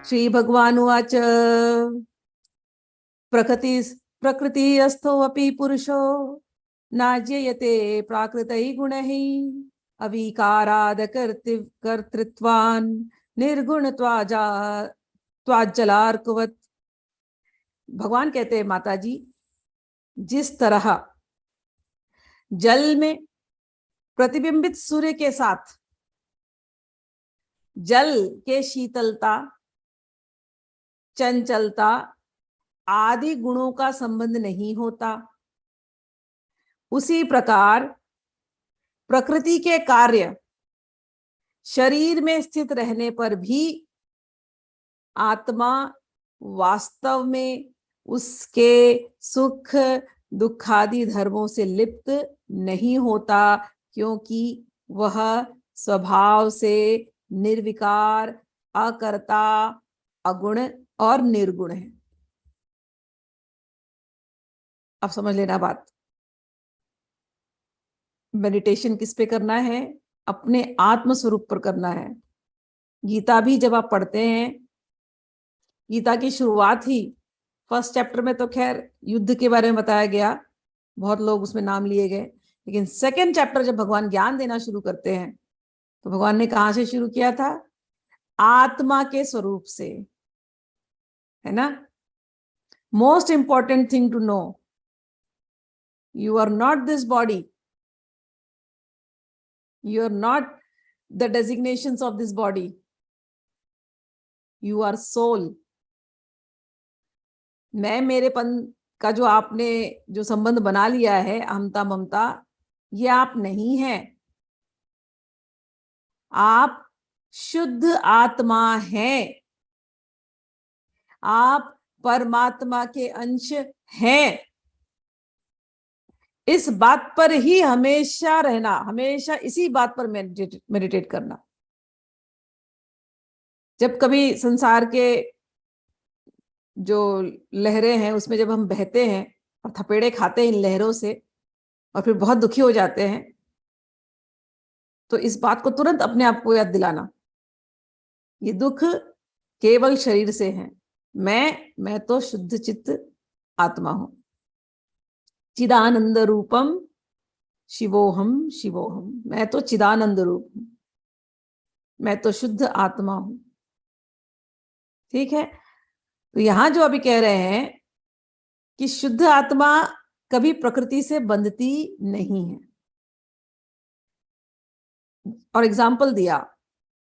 श्री भगवानुवाच प्रकृति अस्थो अपि पुरुषो नाज्यते प्राकृतैः गुणैः अविकाराद कर्तृत्वान् त्वाज्जलार्कवत्। भगवान कहते हैं माता जी, जिस तरह जल में प्रतिबिंबित सूर्य के साथ जल के शीतलता, चंचलता आदि गुणों का संबंध नहीं होता, उसी प्रकार प्रकृति के कार्य शरीर में स्थित रहने पर भी आत्मा वास्तव में उसके सुख दुखादि धर्मों से लिप्त नहीं होता, क्योंकि वह स्वभाव से निर्विकार, अकर्ता, अगुण और निर्गुण है। अब समझ लेना बात। मेडिटेशन किस पे करना है? अपने आत्म स्वरूप पर करना है। गीता भी जब आप पढ़ते हैं, गीता की शुरुआत ही फर्स्ट चैप्टर में तो खैर युद्ध के बारे में बताया गया, बहुत लोग उसमें नाम लिए गए, लेकिन सेकंड चैप्टर जब भगवान ज्ञान देना शुरू करते हैं तो भगवान ने कहां से शुरू किया था? आत्मा के स्वरूप से, है ना। Most important thing to know, you are not this body, you are not the designations of this body, you are soul। मैं मेरेपन का जो आपने जो संबंध बना लिया है, अहमता ममता, ये आप नहीं है। आप शुद्ध आत्मा हैं, आप परमात्मा के अंश हैं। इस बात पर ही हमेशा रहना, हमेशा इसी बात पर मेडिटेट करना। जब कभी संसार के जो लहरें हैं उसमें जब हम बहते हैं और थपेड़े खाते हैं इन लहरों से और फिर बहुत दुखी हो जाते हैं, तो इस बात को तुरंत अपने आप को याद दिलाना, ये दुख केवल शरीर से है। मैं तो शुद्ध चित्त आत्मा हूं। चिदानंद रूपम शिवोहम शिवोहम, मैं तो चिदानंद रूप हूं, मैं तो शुद्ध आत्मा हूं। ठीक है। तो यहां जो अभी कह रहे हैं कि शुद्ध आत्मा कभी प्रकृति से बंधती नहीं है। और एग्जाम्पल दिया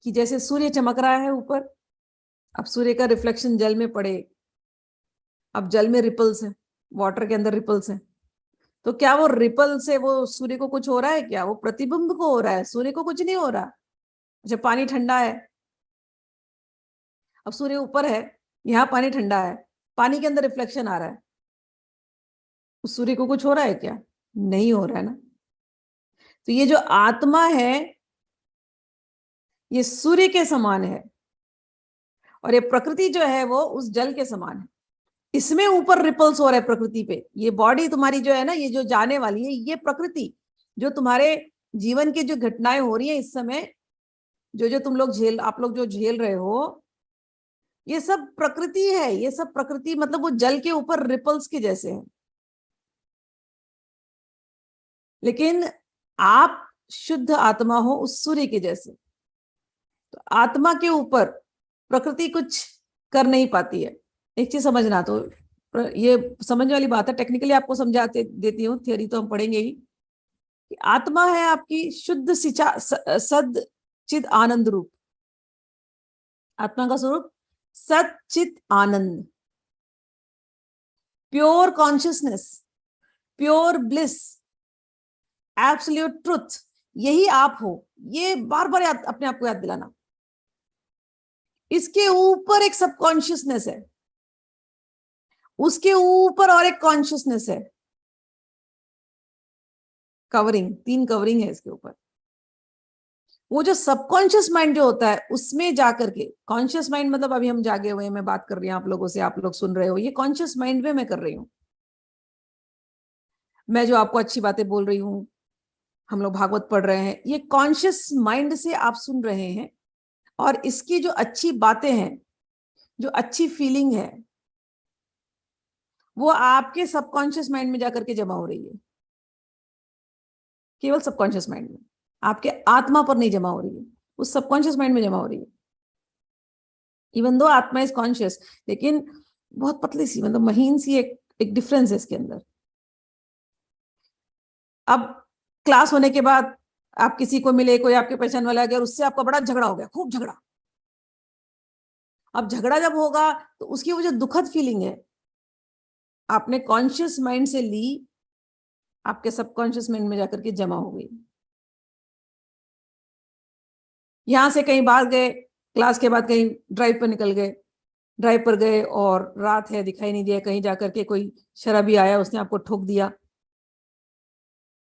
कि जैसे सूर्य चमक रहा है ऊपर, अब सूर्य का रिफ्लेक्शन जल में पड़े, अब जल में रिपल्स है, वाटर के अंदर रिपल्स है, तो क्या वो रिपल से वो सूर्य को कुछ हो रहा है? क्या वो प्रतिबिंब को हो रहा है? सूर्य को कुछ नहीं हो रहा। जब पानी ठंडा है, अब सूर्य ऊपर है, यहाँ पानी ठंडा है, पानी के अंदर रिफ्लेक्शन आ रहा है, उस सूर्य को कुछ हो रहा है क्या? नहीं हो रहा है ना। तो ये जो आत्मा है ये सूर्य के समान है, और ये प्रकृति जो है वो उस जल के समान है। इसमें ऊपर रिपल्स हो रहा है प्रकृति पे। ये बॉडी तुम्हारी जो है ना, ये जो जाने वाली है, ये प्रकृति जो तुम्हारे जीवन की जो घटनाएं हो रही है इस समय, जो तुम लोग आप लोग जो झेल रहे हो, ये सब प्रकृति है। ये सब प्रकृति मतलब वो जल के ऊपर रिपल्स के जैसे है। लेकिन आप शुद्ध आत्मा हो उस सूर्य के जैसे। तो आत्मा के ऊपर प्रकृति कुछ कर नहीं पाती है। एक चीज समझना, तो ये समझने वाली बात है, टेक्निकली आपको समझाते देती हूँ, थियोरी तो हम पढ़ेंगे ही। कि आत्मा है आपकी शुद्ध सद चिद आनंद रूप। आत्मा का स्वरूप सच्चित आनंद, pure consciousness, pure bliss, absolute truth, यही आप हो। ये बार बार अपने आप को याद दिलाना। इसके ऊपर एक सबकॉन्शियसनेस है, उसके ऊपर और एक कॉन्शियसनेस है, कवरिंग, 3 कवरिंग है इसके ऊपर। वो जो सबकॉन्शियस माइंड जो होता है उसमें जाकर के, कॉन्शियस माइंड मतलब अभी हम जागे हुए हैं, मैं बात कर रही हूँ आप लोगों से, आप लोग सुन रहे हो, ये कॉन्शियस माइंड में मैं कर रही हूँ। मैं जो आपको अच्छी बातें बोल रही हूँ, हम लोग भागवत पढ़ रहे हैं, ये कॉन्शियस माइंड से आप सुन रहे हैं। और इसकी जो अच्छी बातें हैं जो अच्छी फीलिंग है वो आपके सबकॉन्शियस माइंड में जाकर के जमा हो रही है, केवल सबकॉन्शियस माइंड में, आपके आत्मा पर नहीं जमा हो रही है, उस सबकॉन्शियस माइंड में जमा हो रही है। इवन दो आत्मा इज कॉन्शियस, लेकिन बहुत पतली सी, मतलब महीन सी एक डिफरेंस है इसके अंदर। अब क्लास होने के बाद आप किसी को मिले, कोई आपके पहचान वाला गया, उससे आपका बड़ा झगड़ा हो गया, खूब झगड़ा। अब झगड़ा जब होगा तो उसकी वो जो दुखद फीलिंग है आपने कॉन्शियस माइंड से ली, आपके सबकॉन्शियस माइंड में जाकर के जमा हो गई। यहां से कहीं बाहर गए, क्लास के बाद कहीं ड्राइव पर निकल गए, ड्राइव पर गए और रात है, दिखाई नहीं दिया, कहीं जाकर के कोई शराबी आया, उसने आपको ठोक दिया,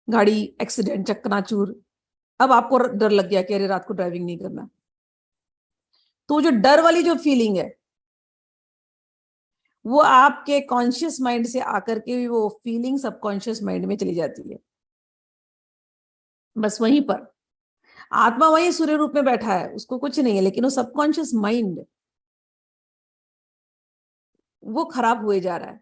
गाड़ी एक्सीडेंट, चकनाचूर। अब आपको डर लग गया कि अरे रात को ड्राइविंग नहीं करना। तो जो डर वाली जो फीलिंग है वो आपके कॉन्शियस माइंड से आकर के वो फीलिंग सबकॉन्शियस माइंड में चली जाती है। बस वहीं पर आत्मा वहीं सूर्य रूप में बैठा है, उसको कुछ नहीं है, लेकिन वो सबकॉन्शियस माइंड वो खराब हुए जा रहा है।